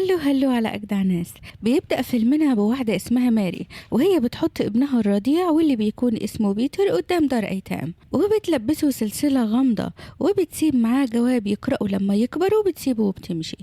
هلو هلو على أجدع ناس. بيبدأ فيلمنا بواحدة اسمها ماري، وهي بتحط ابنها الرضيع واللي بيكون اسمه بيتر قدام دار أيتام، وبتلبسه سلسلة غامضة، وبتسيب معاه جواب يقرأه لما يكبر، وبتسيبه وبتمشي.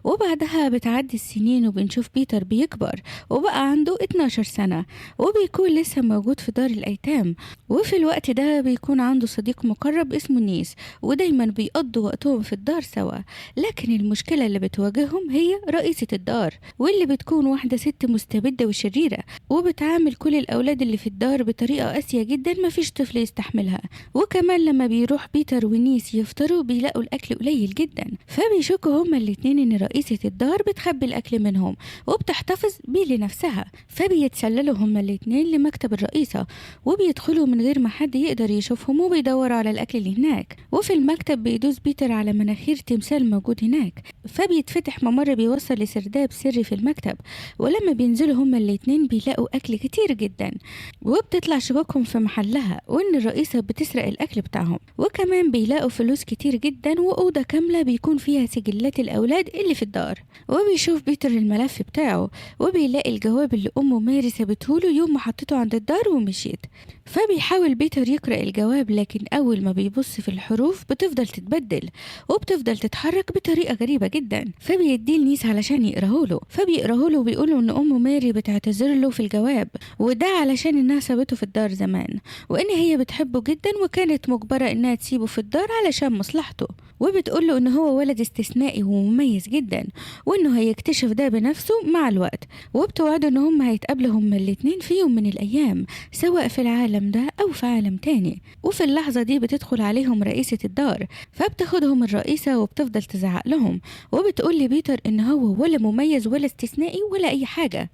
وبعدها بتعدي السنين وبنشوف بيتر بيكبر وبقى عنده 12 سنة، وبيكون لسه موجود في دار الأيتام. وفي الوقت ده بيكون عنده صديق مقرب اسمه نيس، ودايما بيقضوا وقتهم في الدار سوا. لكن المشكلة اللي بتواجههم هي رئيسة الدار، واللي بتكون واحدة ست مستبدة وشريرة، وبتعامل كل الأولاد اللي في الدار بطريقة قاسية جدا مفيش طفل يستحملها. وكمان لما بيروح بيتر ونيس يفطروا بيلاقوا الأكل قليل جدا، فبيشكوا هما الاتنين إن رئيسة الدار بتخبي الأكل منهم وبتحتفظ بيه لنفسها. فبيتسللوا هما الاتنين لمكتب الرئيسة، وبيدخلوا من غير ما حد يقدر يشوفهم، وبيدوروا على الأكل اللي هناك. وفي المكتب بيدوس بيتر على مناخير تمثال موجود هناك، فبيتفتح ممر بيوصل لسرداب سري في المكتب. ولما بينزلوا هما الاتنين بيلاقوا أكل كتير جدا، وبتطلع شكوكهم في محلها، وإن الرئيسة بتسرق الأكل بتاعهم. وكمان بيلاقوا فلوس كتير جدا، وأوضة كاملة بيكون فيها سجلات الأولاد اللي في الدار. وبيشوف بيتر الملف بتاعه، وبيلاقي الجواب اللي أمه ماري سابتهوله يوم ما حطته عند الدار ومشيت. فبيحاول بيتر يقرأ الجواب، لكن أول ما بيبص في الحروف بتفضل تتبدل وبتفضل تتحرك بطريقة غريبة جدا. فبيديه لنيس علشان يقراهوله، فبيقراهوله وبيقوله إن أمه ماري بتعتذر له في الجواب، وده علشان إنها سابته في الدار زمان، وإن هي بتحبه جدا وكانت مجبرة إنها تسيبه في الدار علشان مصلحته. وبتقوله إن هو ولد استثنائي ومميز جدا، وإنه هيكتشف ده بنفسه مع الوقت. وبتوعده إن هم هيتقابلوا هما الاتنين في يوم من الأيام، سواء في العالم ده أو في عالم تاني. وفي اللحظة دي بتدخل عليهم رئيسة الدار، فبتاخدهم الرئيسة وبتفضل تزعق لهم، وبتقول لبيتر إن هو ولا مميز ولا استثنائي ولا أي حاجة،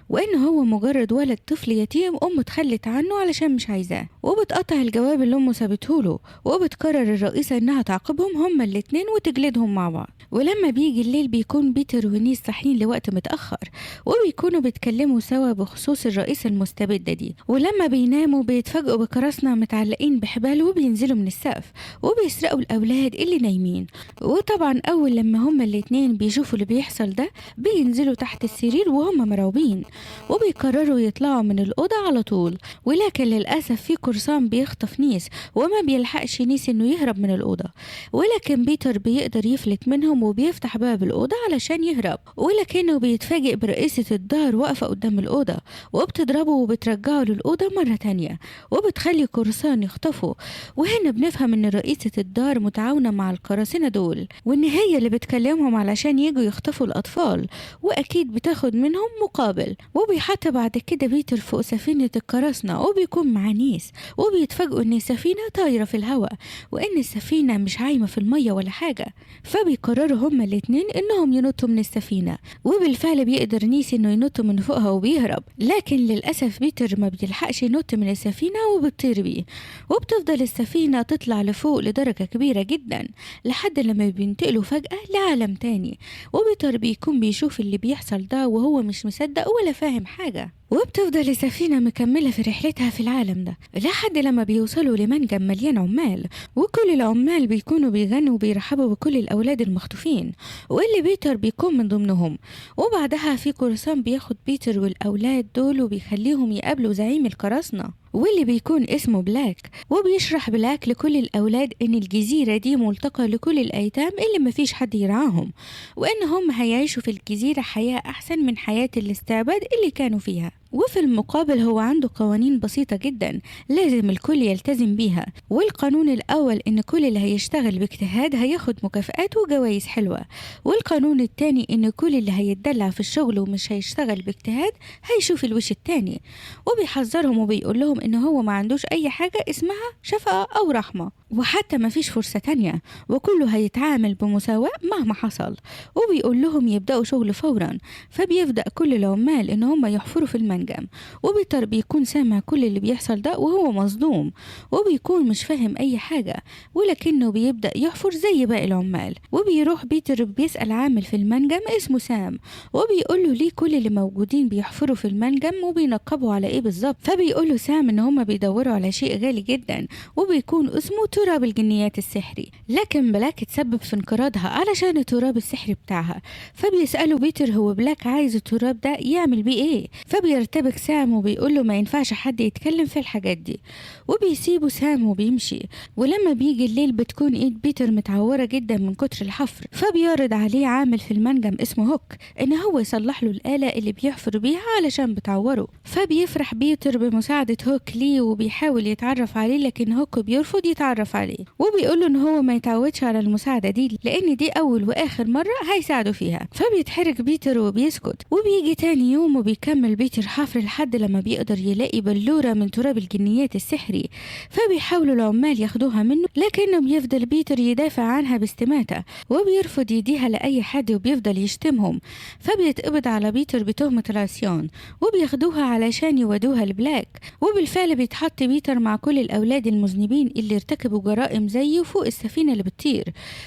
وإن هو مجرد ولد طفل يتيم أمه تخلت عنه علشان مش عايزاه. وبتقطع الجواب اللي أمه سابتهوله، وبتقرر الرئيسة إنها تعاقبهم هما الاتنين وتجلدهم مع بعض. ولما بيجي الليل بيكون بيتر ونيس صاحيين لوقت متأخر، وبيكونوا بيتكلموا سوا بخصوص الرئيسة المستبدة دي. ولما بيناموا بيتفاجئوا بقراصنة متعلقين بحبال وبينزلوا من السقف وبيسرقوا الأولاد اللي نايمين. وطبعا أول لما هما الاتنين بيشوفوا اللي بيحصل ده بينزلوا تحت السرير وهم مرعوبين، وبيقرروا يطلعوا من الأوضة على طول. ولكن للأسف في قرصان بيخطف نيس، وما بيلحقش نيس إنه يهرب من الأوضة. ولكن بيتر بيقدر يفلت منهم وبيفتح باب الأوضة علشان يهرب، ولكنه بيتفاجئ برئيسة الدار واقفة قدام الأوضة، وبتضربه وبترجعه للأوضة مرة تانية، وبتخلي قرصان يخطفه. وهنا بنفهم إن رئيسة الدار متعاونة مع القراصنة دول، وإن هي اللي بتكلمهم علشان يجوا يخطفوا الأطفال، وأكيد بتاخد منهم مقابل. وبيحط بعد كده بيتر فوق سفينة القراصنة، وبيكون مع نيس، وبيتفاجئوا إن السفينة طايرة في الهواء، وإن السفينة مش عايمة في المية ولا حاجة. فبيقرروا هما الاتنين إنهم ينطوا من السفينة، وبالفعل بيقدر نيس إنه ينط من فوقها وبيهرب. لكن للأسف بيتر ما بيلحقش ينط من السفينة وبتطير بيه، وبتفضل السفينة تطلع لفوق لدرجة كبيرة جدا لحد لما بينتقلوا فجأة لعالم تاني. وبيتر بيكون بيشوف اللي بيحصل ده وهو مش مصدق ولا فاهم حاجة. وبتفضل السفينة مكملة في رحلتها في العالم ده لحد لما بيوصلوا لمنجم مليان عمال، وكل العمال بيكونوا بيغنوا وبيرحبوا بكل الأولاد المخطوفين، واللي بيتر بيكون من ضمنهم. وبعدها في قرصان بياخد بيتر والأولاد دول وبيخليهم يقابلوا زعيم القراصنة، واللي بيكون اسمه بلاك. وبيشرح بلاك لكل الأولاد إن الجزيرة دي ملتقى لكل الأيتام اللي مفيش حد يرعاهم، وإن هم هيعيشوا في الجزيرة حياة أحسن من حياة الاستعباد اللي كانوا فيها. وفي المقابل هو عنده قوانين بسيطة جدا لازم الكل يلتزم بيها. والقانون الأول إن كل اللي هيشتغل باجتهاد هياخد مكافآت وجوائز حلوة. والقانون التاني إن كل اللي هيتدلع في الشغل ومش هيشتغل باجتهاد هيشوف الوش التاني. وبيحذرهم وبيقول لهم إن هو ما عندوش أي حاجة اسمها شفقة أو رحمة، وحتى ما فيش فرصة تانية، وكله هيتعامل بمساواة مهما حصل. وبيقول لهم يبدأوا شغل فورا. فبيبدأ كل العمال إن هم يحفروا في المنجم، وبيتر بيكون سامع كل اللي بيحصل ده وهو مصدوم، وبيكون مش فاهم أي حاجة، ولكنه بيبدأ يحفر زي باقي العمال. وبيروح بيتر بيسأل عامل في المنجم اسمه سام، وبيقول له ليه كل اللي موجودين بيحفروا في المنجم وبينقبوا على إيه بالظبط. فبيقول له سام إن هم بيدوروا على شيء غالي جدا، وبيكون اسمه تراب الجنيات السحري، لكن بلاك تسبب في انقراضها علشان التراب السحري بتاعها. فبيسألوا بيتر هو بلاك عايز التراب ده يعمل بيه ايه؟ فبيرتبك سام وبيقوله ما ينفعش حد يتكلم في الحاجات دي، وبيسيبوا سام وبيمشي. ولما بيجي الليل بتكون ايد بيتر متعورة جدا من كتر الحفر، فبيعرض عليه عامل في المنجم اسمه هوك ان هو يصلح له الآلة اللي بيحفر بيها علشان بتعوره. فبيفرح بيتر بمساعدة هوك ليه وبيحاول يتعرف عليه، لكن هوك بيرفض يتعرف عليه وبيقوله ان هو ما يتعودش على المساعدة دي لان دي اول واخر مرة هيساعده فيها. فبيتحرك بيتر وبيسكت. وبيجي تاني يوم وبيكمل بيتر حفر لحد لما بيقدر يلاقي بلورة من تراب الجنيات السحري. فبيحاولوا العمال ياخدوها منه، لكنه بيفضل بيتر يدافع عنها باستماتة وبيرفض يديها لأي حد وبيفضل يشتمهم. فبيتقبض على بيتر بتهمة العصيان وبياخدوها علشان يودوها لبلاك. وبالفعل بيتحط بيتر مع كل الأولاد المذنبين اللي ارتكبوا جرائم زيه فوق السفينة اللي بتطير.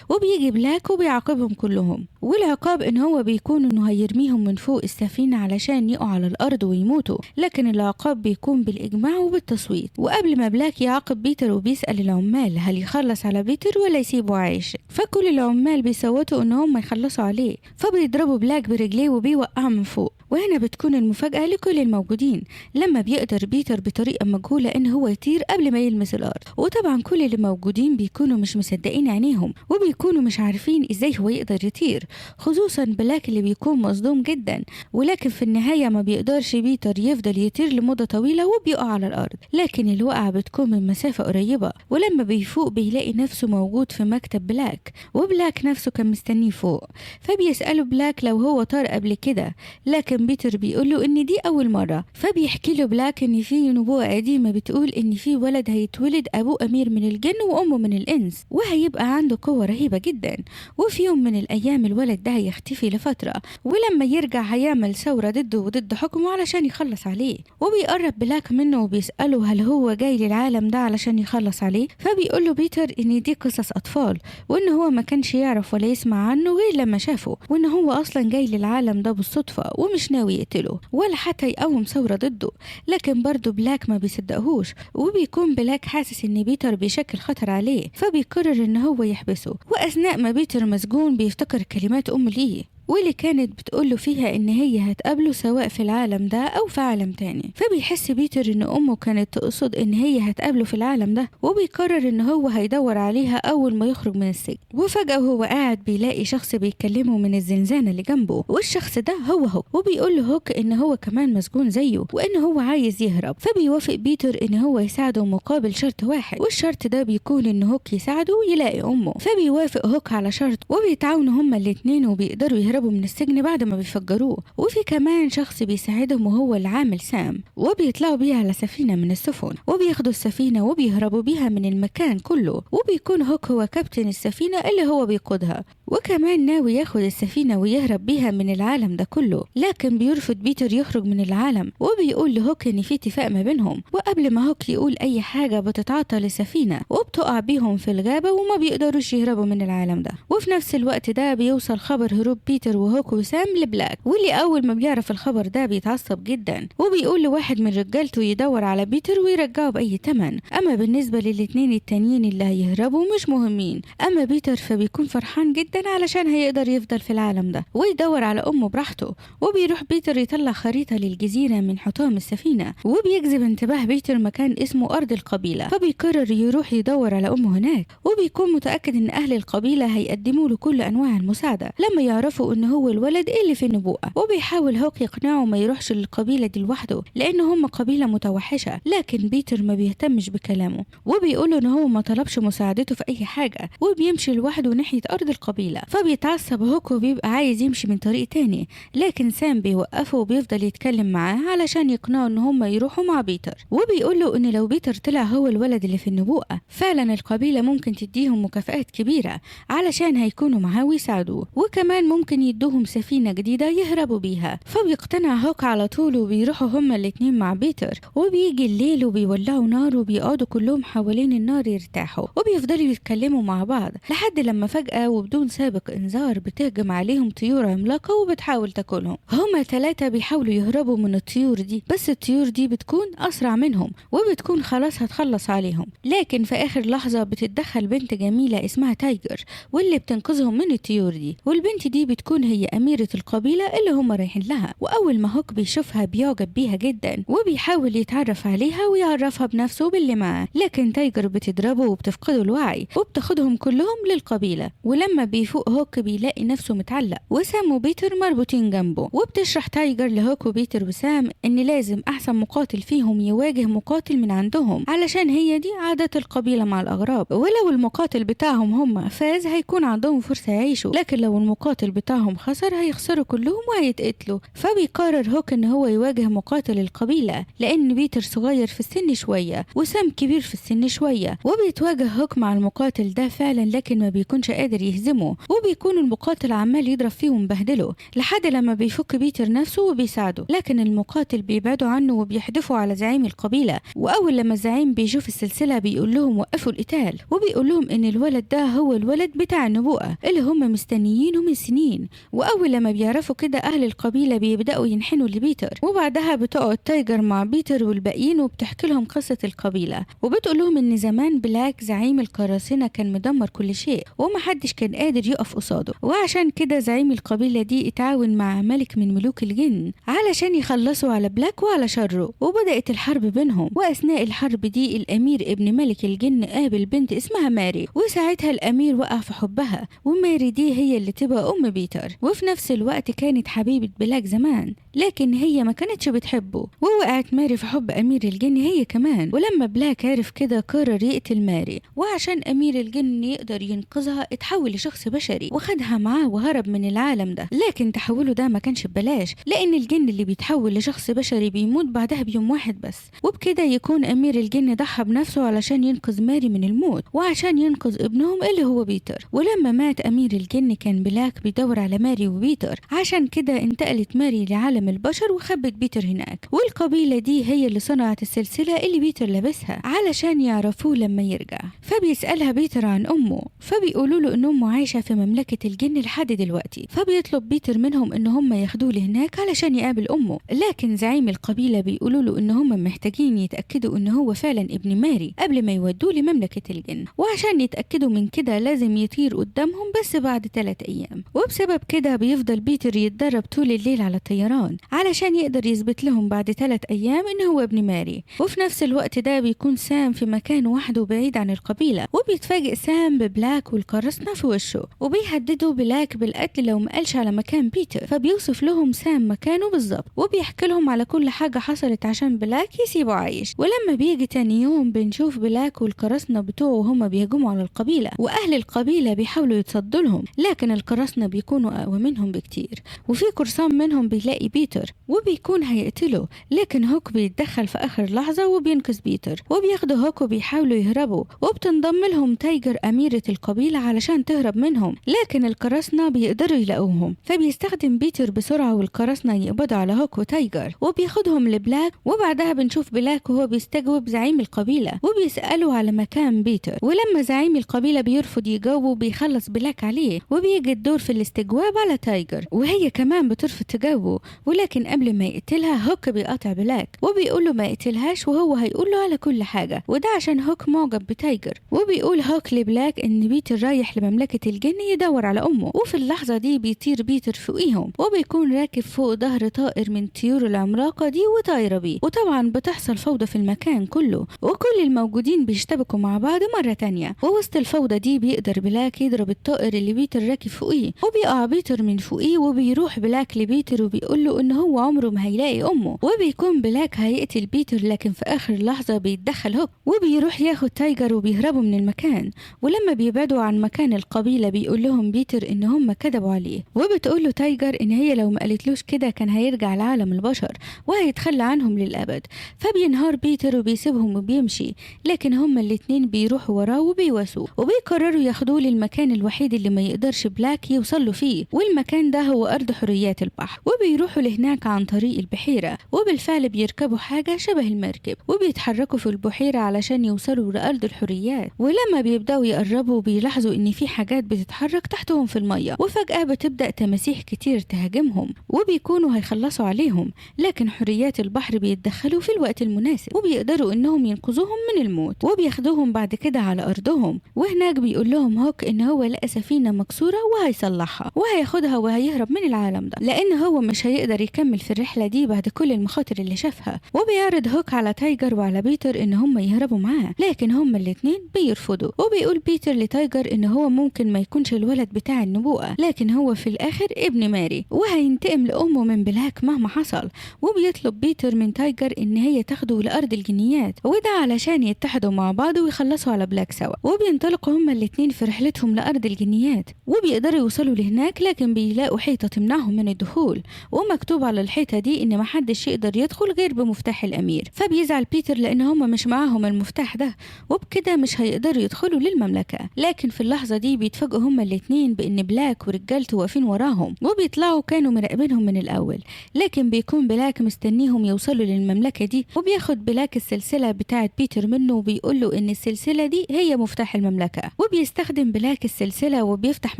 وبيجي بلاك وبيعاقبهم كلهم، والعقاب ان هو بيكون انه هيرميهم من فوق السفينة علشان يقعوا على الارض ويموتوا، لكن العقاب بيكون بالاجماع وبالتصويت. وقبل ما بلاك يعاقب بيتر وبيسأل العمال هل يخلص على بيتر ولا يسيبه عايش، فكل العمال بيصوتوا ان هم يخلصوا عليه. فبيضربوا بلاك برجليه وبيوقعه من فوق. وهنا بتكون المفاجأة لكل الموجودين لما بيقدر بيتر بطريقة مجهولة ان هو يطير قبل ما يلمس الارض. وطبعا كل اللي موجودين بيكونوا مش مصدقين عينيهم وبيكونوا مش عارفين ازاي هو يقدر يطير، خصوصا بلاك اللي بيكون مصدوم جدا. ولكن في النهاية ما بيقدرش بيتر يفضل يطير لمدة طويلة وبيقع على الارض، لكن الوقعة بتكون من مسافة قريبة. ولما بيفوق بيلاقي نفسه موجود في مكتب بلاك، وبلاك نفسه كان مستنيه فوق. فبيسأله بلاك لو هو طار قبل كده، لكن بيتر بيقوله ان دي اول مرة. فبيحكي له بلاك ان في نبوة قديمة بتقول ان في ولد هيتولد ابوه امير من الجن وامه من الانس، وهيبقى عنده قوة رهيبة جدا. وفي يوم من الايام الولد ده هيختفي لفترة، ولما يرجع هيعمل ثورة ضده وضد حكمه علشان يخلص عليه. وبيقرب بلاك منه وبيسأله هل هو جاي للعالم ده علشان يخلص عليه. فبيقوله بيتر ان دي قصص اطفال، وان هو ما كانش يعرف ولا يسمع عنه غير لما شافه، وان هو اصلا جاي للعالم ده بالصدفة ومش ناوي يقتله ولا حتى يقوم ثورة ضده. لكن برضه بلاك ما بيصدقهوش، وبيكون بلاك حاسس ان بيتر بيشكل خطر عليه، فبيقرر ان هو يحبسه. واثناء ما بيتر مسجون بيفتكر كلمات ليه واللي كانت بتقوله فيها ان هي هتقابله سواء في العالم ده او في عالم تاني. فبيحس بيتر ان امه كانت تقصد ان هي هتقابله في العالم ده، وبيقرر ان هو هيدور عليها اول ما يخرج من السجن. وفجأة وهو قاعد بيلاقي شخص بيكلمه من الزنزانة اللي جنبه، والشخص ده هو هوك. وبيقول له هوك ان هو كمان مسجون زيه وان هو عايز يهرب. فبيوافق بيتر ان هو يساعده مقابل شرط واحد، والشرط ده بيكون ان هوك يساعده يلاقي امه. فبيوافق هوك على شرط وبيتعاونوا هما الاتنين وبيقدروا يهربوا من السجن بعد ما بيفجروه. وفي كمان شخص بيساعدهم وهو العامل سام، وبيطلعوا بيها على سفينة من السفن وبياخدوا السفينة وبيهربوا بيها من المكان كله. وبيكون هوك هو كابتن السفينة اللي هو بيقودها، وكمان ناوي ياخد السفينة ويهرب بيها من العالم ده كله. لكن بيرفض بيتر يخرج من العالم وبيقول لهوك ان في اتفاق ما بينهم. وقبل ما هوك يقول اي حاجة بتتعطل السفينة وبتقع بيهم في الغابة وما بيقدروش يهربوا من العالم ده. وفي نفس الوقت ده بيوصل خبر هروب بيتر وهوك وسام لبلاك، واللي اول ما بيعرف الخبر ده بيتعصب جدا وبيقول لواحد من رجالته يدور على بيتر ويرجعه باي تمن. اما بالنسبة للاتنين التانيين اللي هيهربوا مش مهمين. اما بيتر فبيكون فرحان جدا علشان هيقدر يفضل في العالم ده ويدور على امه براحته. وبيروح بيتر يطلع خريطة للجزيرة من حطام السفينة، وبيجذب انتباه بيتر مكان اسمه ارض القبيلة. فبيقرر يروح يدور على امه هناك، وبيكون متأكد ان اهل القبيلة هيقدموا له كل انواع المساعدة لما يعرفوا ان هو الولد اللي في النبوءة. وبيحاول هوك يقنعه ما يروحش للقبيلة دي لوحده لان هم قبيلة متوحشة، لكن بيتر ما بيهتمش بكلامه وبيقوله ان هو ما طلبش مساعدته في اي حاجة، وبيمشي لوحده ناحية ارض القبيلة. فبيتعصب هوك وبيبقى عايز يمشي من طريق تاني، لكن سام بيوقفه وبيفضل يتكلم معاه علشان يقنعه ان هم يروحوا مع بيتر. وبيقوله ان لو بيتر طلع هو الولد اللي في النبوءة فعلا القبيلة ممكن تديهم مكافآت كبيرة علشان هيكونوا معاه ويساعدوه، وكمان ممكن يدوهم سفينة جديدة يهربوا بيها. فبيقتنع هوك على طول وبيروحوا هما الاتنين مع بيتر، وبيجي الليل وبيولعوا نار وبيقعدوا كلهم حوالين النار يرتاحوا وبيفضلوا يتكلموا مع بعض لحد لما فجأة وبدون سابق انذار بتهجم عليهم طيور عملاقة وبتحاول تاكلهم. هما 3 بيحاولوا يهربوا من الطيور دي، بس الطيور دي بتكون أسرع منهم وبتكون خلاص هتخلص عليهم. لكن في آخر لحظة بتتدخل بنت جميلة اسمها تايجر واللي بتنقذهم من الطيور دي، والبنت دي بتكون هي أميرة القبيلة اللي هما رايحين لها. وأول ما هوك بيشوفها بيعجب بيها جدا وبيحاول يتعرف عليها ويعرفها بنفسه باللي معاه، لكن تايجر بتضربه وبتفقده الوعي وبتاخدهم كلهم للقبيلة. ولما بيفوق هوك بيلاقي نفسه متعلق وسام وبيتر مربوطين جنبه، وبتشرح تايجر لهوك وبيتر وسام ان لازم احسن مقاتل فيهم يواجه مقاتل من عندهم علشان هي دي عادة القبيلة مع الأغراب، ولو المقاتل بتاعهم هم فاز هيكون عندهم فرصة يعيشوا، لكن لو المقاتل بتاعهم خسر هيخسروا كلهم وهيتقتلوا. فبيقرر هوك ان هو يواجه مقاتل القبيلة لان بيتر صغير في السن شوية وسام كبير في السن شوية، وبيتواجه هوك مع المقاتل ده فعلا لكن ما بيكونش قادر يهزمه، وبيكون المقاتل عمال يضرب فيه ومبهدله لحد لما بيفك بيتر نفسه وبيساعده، لكن المقاتل بيبعدوا عنه وبيحدفوا على زعيم القبيلة. واول لما الزعيم بيشوف السلسلة بيقول لهم وقفوا القتال، وبيقول لهم ان الولد ده هو الولد بتاع النبوءة اللي هم مستنيينه من سنين. واول لما بيعرفوا كده اهل القبيلة بيبدأوا ينحنوا لبيتر، وبعدها بتقعد تايجر مع بيتر والباقيين وبتحكي لهم قصة القبيلة، وبتقول لهم ان زمان بلاك زعيم القراصنة كان مدمر كل شيء ومحدش كان قادر يقف قصاده، وعشان كده زعيم القبيلة دي اتعاون مع ملك من ملوك الجن علشان يخلصوا على بلاك وعلى شره، وبدأت الحرب بينهم. واثناء الحرب دي الامير ابن ملك الجن قابل بنت اسمها ماري، وساعتها الامير وقع في حبها، وماري دي هي اللي تبقى ام بيتر. وفي نفس الوقت كانت حبيبة بلاك زمان لكن هي ما كانتش بتحبه، ووقعت ماري في حب امير الجن هي كمان. ولما بلاك عرف كده قرر يقتل ماري، وعشان امير الجن يقدر ينقذها اتحول لشخص بشري وخدها معاه وهرب من العالم ده، لكن تحوله ده ما كانش ببلاش لان الجن اللي بيتحول لشخص بشري بيموت بعدها بيوم واحد بس. وبكده يكون امير الجن ضحى بنفسه علشان ينقذ ماري من الموت وعشان ينقذ ابنهم اللي هو بيتر. ولما مات امير الجن كان بلاك بيدور على ماري وبيتر، عشان كده انتقلت ماري لعالم البشر وخبت بيتر هناك. والقبيلة دي هي اللي صنعت السلسلة اللي بيتر لابسها علشان يعرفوه لما يرجع. فبيسألها بيتر عن امه، فبيقولوا له ان امه عايشة في مملكة الجن لحد دلوقتي، فبيطلب بيتر منهم ان هم ياخدوه لهناك علشان يقابل امه. لكن زعيم القبيلة بيقولوا له ان هم محتاجين يتأكدوا ان هو فعلا ابن ماري قبل ما يودوه لمملكة الجن، وعشان يتأكدوا من كده لازم يطير قدامهم بس بعد 3 ايام. وبسبب كده بيفضل بيتر يتدرب طول الليل على الطيران علشان يقدر يثبت لهم بعد 3 ايام ان هو ابن ماري. وفي نفس الوقت ده بيكون سام في مكان وحده بعيد عن القبيلة، وبيتفاجئ سام ببلاك والقراصنة في وشه، وبيهددوا بلاك بالقتل لو ما قالش على مكان بيتر. فبيوصف لهم سام مكانه بالظبط وبيحكي لهم على كل حاجة حصلت عشان بلاك يسيبه عايش. ولما بيجي تاني يوم بنشوف بلاك والقراصنة بتوعه وهم بيهجموا على القبيلة، واهل القبيلة بيحاولوا يتصدوا لهم لكن القراصنة بيكونوا اقوى منهم بكتير. وفي قرصان منهم بيلاقي بيتر وبيكون هيقتله، لكن هوك بيتدخل في اخر لحظة وبينقذ بيتر، وبياخدوا هوك وبيحاولوا يهربوا، وبتنضم لهم تايجر اميرة القبيلة علشان تهرب منهم، لكن القراصنة بيقدروا يلاقوهم. فبيستخدم بيتر بسرعة والقراصنة يقبضوا على هوك وتايجر وبياخدهم لبلاك. وبعدها بنشوف بلاك وهو بيستجوب زعيم القبيلة وبيسأله على مكان بيتر، ولما زعيم القبيلة بيرفض يجاوبه بيخلص بلاك عليه، وبيجي الدور في الاستجواب على تايجر وهي كمان بترفض تجاوبه. ولكن قبل ما يقتلها هوك بيقاطع بلاك وبيقول له ما يقتلهاش وهو هيقول له على كل حاجة، وده عشان هوك معجب بتايجر. وبيقول هوك لبلاك ان بيتر رايح لمملكة الجن يدور على امه، وفي اللحظة دي بيطير بيتر فوقيهم وبيكون راكب فوق ظهر طائر من الطيور العملاقة دي وطايرة بيه، وطبعا بتحصل فوضى في المكان كله وكل الموجودين بيشتبكوا مع بعض مرة تانية. ووسط الفوضى دي بيقدر بلاك يضرب الطائر اللي بيتر راكب فوقيه، وبيقع بيتر من فوقيه، وبيروح بلاك لبيتر وبيقول له ان هو عمره ما هيلاقي امه، وبيكون بلاك هيقتل بيتر لكن في اخر لحظة بيتدخل هوك وبيروح ياخد تايجر وبيهربوا من المكان. ولما بيبعدوا عن مكان القبيلة بيقول لهم بيتر ان هم كذبوا عليه، وبتقول له تايجر ان هي لو ما قالتلوش كده كان هيرجع لعالم البشر وهيتخلى عنهم للابد. فبينهار بيتر وبيسيبهم وبيمشي، لكن هما الاتنين بيروحوا وراه وبيواسوه وبيقرروا ياخدوه للمكان الوحيد اللي ما يقدرش بلاك يوصل له فيه، فيه، والمكان ده هو أرض حريات البحر، وبيروحوا لهناك عن طريق البحيرة، وبالفعل بيركبوا حاجة شبه المركب وبيتحركوا في البحيرة علشان يوصلوا لأرض الحريات. ولما بيبدأوا يقربوا بيلاحظوا إن في حاجات بتتحرك تحتهم في المية، وفجأة بتبدأ تماسيح كتير تهاجمهم وبيكونوا هيخلصوا عليهم، لكن حريات البحر بيتدخلوا في الوقت المناسب وبيقدروا إنهم ينقذوهم من الموت، وبياخدوهم بعد كده على أرضهم. وهناك بيقول لهم هوك إن هو لقى سفينة مكسورة وهيصلحها وهياخدها وهيهرب من العالم ده، لأن هو مش هيقدر يكمل في الرحلة دي بعد كل المخاطر اللي شافها. وبيعرض هوك على تايجر وعلى بيتر إن هم يهربوا معاه، لكن هم الاتنين بيرفضوا. وبيقول بيتر لتايجر إن هو ممكن ما يكونش الولد بتاع النبوءة، لكن هو في الآخر ابن ماري وهينتقم لأمه من بلاك مهما حصل. وبيطلب بيتر من تايجر إن هي تاخده لأرض الجنيات، وده علشان يتحدوا مع بعض ويخلصوا على بلاك سوا. وبينطلقوا هما الاتنين في رحلتهم لأرض الجنيات، وبيقدروا يوصلوا لهناك، لكن بيلاقوا حيطة تمنعهم من الدخول، ومكتوب على الحيطة دي إن محدش يقدر يدخل غير بمفتاح الأمير. فبيزعل بيتر لأن هما مش معاهم المفتاح ده، وبكده مش هيقدروا يدخلوا للمملكة. لكن في اللحظة دي بيتفاجئوا هما الاتنين بإن بلاك ورجالته واقفين وراهم، وبيطلعوا كانوا مراقبينهم من الأول، لكن بيكون بلاك مستنيهم يوصلوا للمملكة دي. وبياخد بلاك السلسلة بتاعت بيتر منه وبيقول له إن السلسلة دي هي مفتاح المملكة. وبيستخدم بلاك السلسلة وبيفتح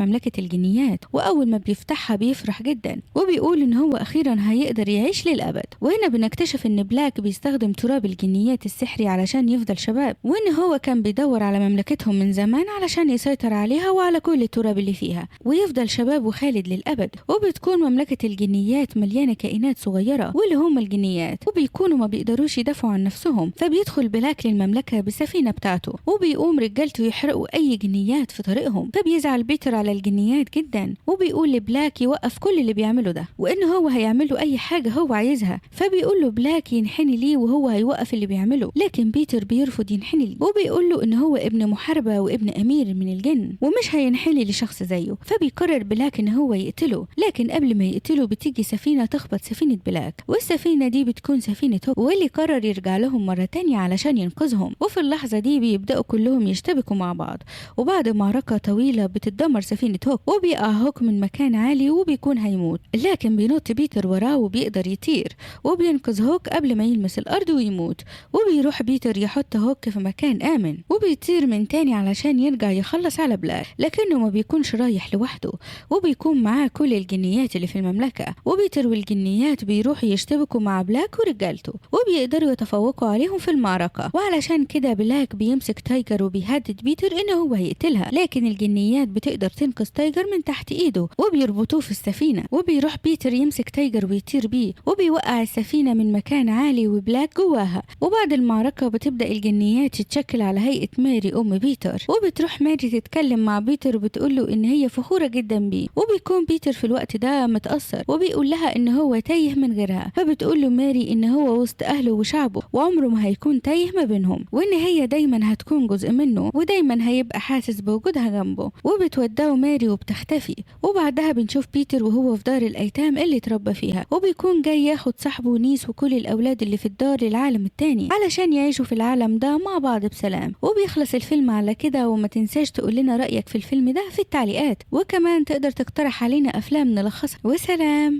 مملكة الجنيات، وأول ما بيفتحها بيفرح جدا وبيقول إن هو أخيرا هيقدر يعيش للأبد. وهنا بنكتشف إن بلاك بيستخدم تراب الجنيات السحري علشان يفضل شباب، وإن هو كان بيدور على مملكتهم من زمان علشان يسيطر عليها وعلى كل التراب اللي فيها ويفضل شباب وخالد للأبد. وبتكون مملكة الجنيات مليانة كائنات صغيرة واللي هم الجنيات، وبيكونوا ما بيقدروش يدافعوا عن نفسهم. فبيدخل بلاك للمملكة بالسفينة بتاعته، وبيقوم رجالته يحرقوا أي جنيات في طريقهم. فبيزعل بيتر على الجنيات جدا وبيقول لبلاك يوقف كل اللي بيعمله ده، وإن هو هيعمله أي حاجة هو عايزها. فبيقول له بلاك ينحني ليه وهو هيوقف اللي بيعمله، لكن بيتر بيرفض ينحني ليه، وبيقول له إن هو ابن محاربة وابن أمير من الجن ومش هينحني لشخص زيه. فبيقرر بلاك إن هو يقتله، لكن قبل ما يقتله بتيجي سفينة تخبط سفينة بلاك، والسفينة دي بتكون سفينة هوك، واللي قرر يرجع لهم مرة تانية علشان ينقذهم. وفي اللحظة دي بيبدأوا كلهم يشتبكوا مع بعض، وبعد معركة طويلة بتتدمر سفينة هوك، وبيقع هوك من مكان عالي وبيكون هيموت، لكن بينط بيتر وراه وبيقدر يطير وبينقذ هوك قبل ما يلمس الأرض ويموت. وبيروح بيتر يحط هوك في مكان آمن وبيطير من تاني علشان يرجع يخلص على بلاك، لكنه ما بيكونش رايح لوحده، وبيكون معاه كل الجنيات اللي في المملكة. وبيتر والجنيات بيروحوا يشتبكوا مع بلاك ورجالته وبيقدروا يتفوقوا عليهم في المعركة. وعلشان كده بلاك بيمسك تايجر وبيهدد بيتر إنه هو هيقتلها، لكن الجنيات بتقدر تنقذ تايجر من تحت إيده وبيربطوه في السفينة. وبيروح بيتر يمسك تايجر ويطير بيه وبيوقع السفينة من مكان عالي وبلاك جواها. وبعد المعركة بتبدأ الجنيات تتشكل على هيئة ماري أم بيتر، وبتروح ماري تتكلم مع بيتر وبتقول له إن هي فخورة جدا بيه. وبيكون بيتر في الوقت ده متأثر وبيقول لها إن هو تايه من غيرها، فبتقول له ماري إن هو وسط أهله وشعبه وعمره ما هيكون تايه ما بينهم، وإن هي دايما هتكون جزء منه ودايما هيبقى حاسس بوجودها جنبه. وبتودعه ماري وبتختفي. وبعدها بنشوف بيتر وهو في دار الأيتام اللي اتربى فيها، وبيكون جاي ياخد صاحبه نيس وكل الأولاد اللي في الدار للعالم التاني علشان يعيشوا في العالم ده مع بعض بسلام. وبيخلص الفيلم على كده. وما تنساش تقول لنا رأيك في الفيلم ده في التعليقات، وكمان تقدر تقترح علينا أفلام نلخصها. وسلام.